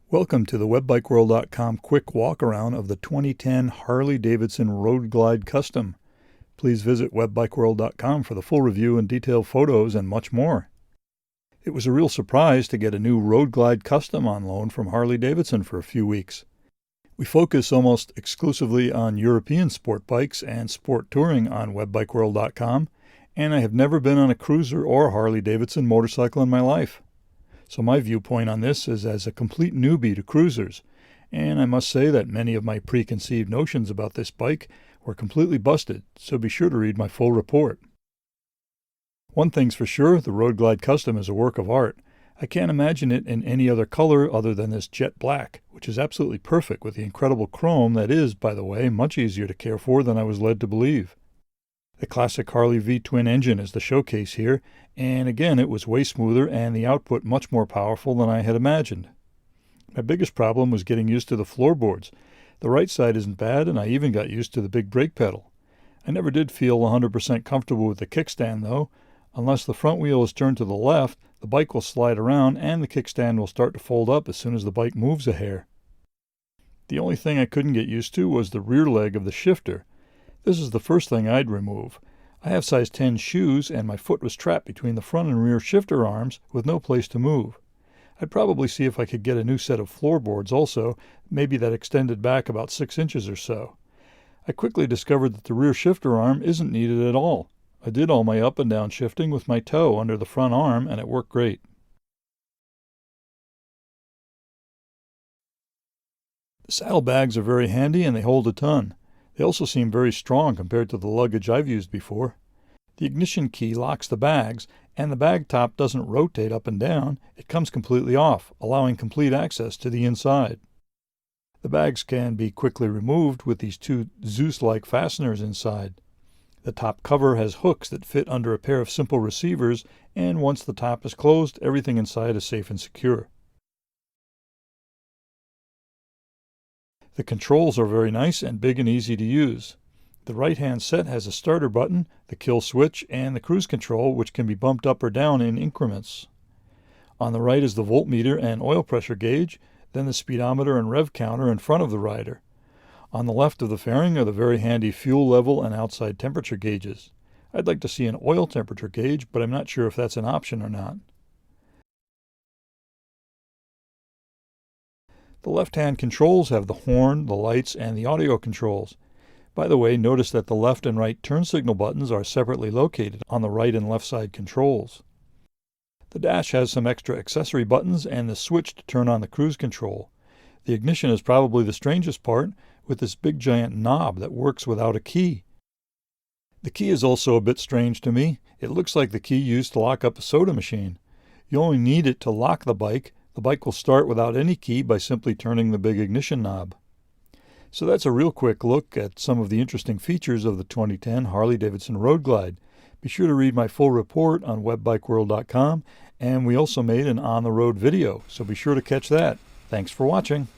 Welcome to the webBikeWorld.com quick walk-around of the 2010 Harley-Davidson Road Glide Custom. Please visit webBikeWorld.com for the full review and detailed photos and much more. It was a real surprise to get a new Road Glide Custom on loan from Harley-Davidson for a few weeks. We focus almost exclusively on European sport bikes and sport touring on webBikeWorld.com, and I have never been on a cruiser or Harley-Davidson motorcycle in my life. So my viewpoint on this is as a complete newbie to cruisers, and I must say that many of my preconceived notions about this bike were completely busted, so be sure to read my full report. One thing's for sure, the Road Glide Custom is a work of art. I can't imagine it in any other color other than this jet black, which is absolutely perfect with the incredible chrome that is, by the way, much easier to care for than I was led to believe. The classic Harley V-twin engine is the showcase here, and again it was way smoother and the output much more powerful than I had imagined. My biggest problem was getting used to the floorboards. The right side isn't bad, and I even got used to the big brake pedal. I never did feel 100% comfortable with the kickstand though. Unless the front wheel is turned to the left, the bike will slide around and the kickstand will start to fold up as soon as the bike moves a hair. The only thing I couldn't get used to was the rear leg of the shifter. This is the first thing I'd remove. I have size 10 shoes and my foot was trapped between the front and rear shifter arms with no place to move. I'd probably see if I could get a new set of floorboards also, maybe that extended back about 6 inches or so. I quickly discovered that the rear shifter arm isn't needed at all. I did all my up and down shifting with my toe under the front arm and it worked great. The saddlebags are very handy and they hold a ton. They also seem very strong compared to the luggage I've used before. The ignition key locks the bags, and the bag top doesn't rotate up and down. It comes completely off, allowing complete access to the inside. The bags can be quickly removed with these two Zeus-like fasteners inside. The top cover has hooks that fit under a pair of simple receivers, and once the top is closed, everything inside is safe and secure. The controls are very nice and big and easy to use. The right-hand set has a starter button, the kill switch, and the cruise control, which can be bumped up or down in increments. On the right is the voltmeter and oil pressure gauge, then the speedometer and rev counter in front of the rider. On the left of the fairing are the very handy fuel level and outside temperature gauges. I'd like to see an oil temperature gauge, but I'm not sure if that's an option or not. The left-hand controls have the horn, the lights, and the audio controls. By the way, notice that the left and right turn signal buttons are separately located on the right and left side controls. The dash has some extra accessory buttons and the switch to turn on the cruise control. The ignition is probably the strangest part, with this big giant knob that works without a key. The key is also a bit strange to me. It looks like the key used to lock up a soda machine. You only need it to lock the bike. The bike will start without any key by simply turning the big ignition knob. So that's a real quick look at some of the interesting features of the 2010 Harley-Davidson Road Glide. Be sure to read my full report on webBikeWorld.com, and we also made an on-the-road video, so be sure to catch that. Thanks for watching.